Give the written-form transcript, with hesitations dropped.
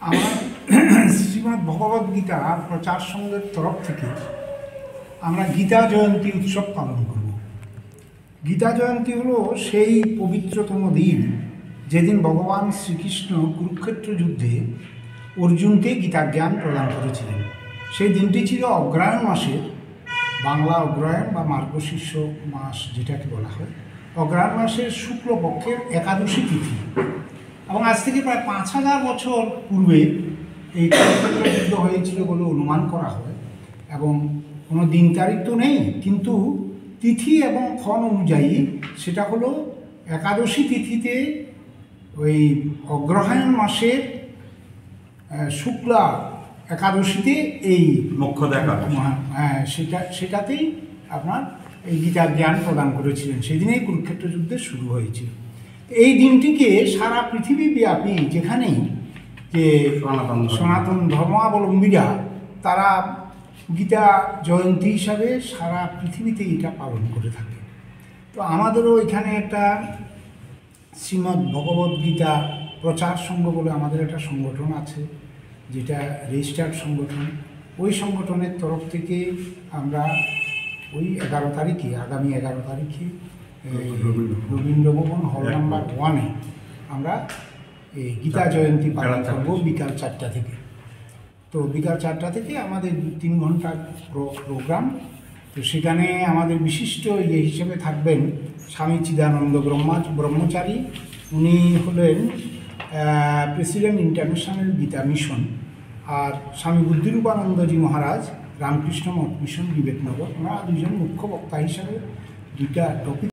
আমার শ্রীমদ্ ভগবদ্গীতা প্রচার সংঘের তরফ থেকে আমরা গীতা জয়ন্তী উৎসব পালন করব। গীতা জয়ন্তী হলো সেই পবিত্রতম দিন যেদিন ভগবান শ্রীকৃষ্ণ কুরুক্ষেত্র যুদ্ধে অর্জুনকে গীতা জ্ঞান প্রদান করেছিলেন। সেই দিনটি ছিল অগ্রহায়ণ মাসের, বাংলা অগ্রহায়ণ বা মার্গশীর্ষ মাস যেটাকে বলা হয়, অগ্রহায়ণ মাসের শুক্লপক্ষের একাদশী তিথি। এবং আজ থেকে প্রায় 5000 বছর পূর্বে এই কুরুক্ষেত্র যুদ্ধ হয়েছিল বলে অনুমান করা হয়। এবং কোনো দিন তারিখ তো নেই, কিন্তু তিথি এবং ক্ষণ অনুযায়ী সেটা হলো একাদশী তিথিতে ওই অগ্রহায়ণ মাসের শুক্লা একাদশীতে এই সেটাতেই আপনার এই গীতা জ্ঞান প্রদান করেছিলেন। সেদিনেই কুরুক্ষেত্র যুদ্ধের শুরু হয়েছিল। এই দিনটিকে সারা পৃথিবীব্যাপী যেখানেই যে সনাতন ধর্মাবলম্বীরা তারা গীতা জয়ন্তী হিসাবে সারা পৃথিবীতে এটা পালন করে থাকে। তো আমাদেরও এখানে একটা শ্রীমদ্ ভগবদ্গীতা প্রচার সংঘ বলে আমাদের একটা সংগঠন আছে, যেটা রেজিস্টার্ড সংগঠন। ওই সংগঠনের তরফ থেকে আমরা ওই 11 তারিখে, আগামী 11 তারিখে রবীন্দ্রভবন হল নাম্বার 1-এ আমরা এই গীতা জয়ন্তী পালন করব বিকাল 4টা থেকে। তো বিকাল 4টা থেকে আমাদের 3 ঘন্টার প্রোগ্রাম। তো সেখানে আমাদের বিশিষ্ট হিসেবে থাকবেন স্বামী চিদানন্দ ব্রহ্মচারী। উনি হলেন প্রেসিডেন্ট ইন্টারন্যাশনাল গীতা মিশন। আর স্বামী বুদ্ধিরূপানন্দজি মহারাজ রামকৃষ্ণ মঠ মিশন বিবেকনগর। ওনারা দুজন মুখ্য বক্তা হিসাবে 2টা টপিক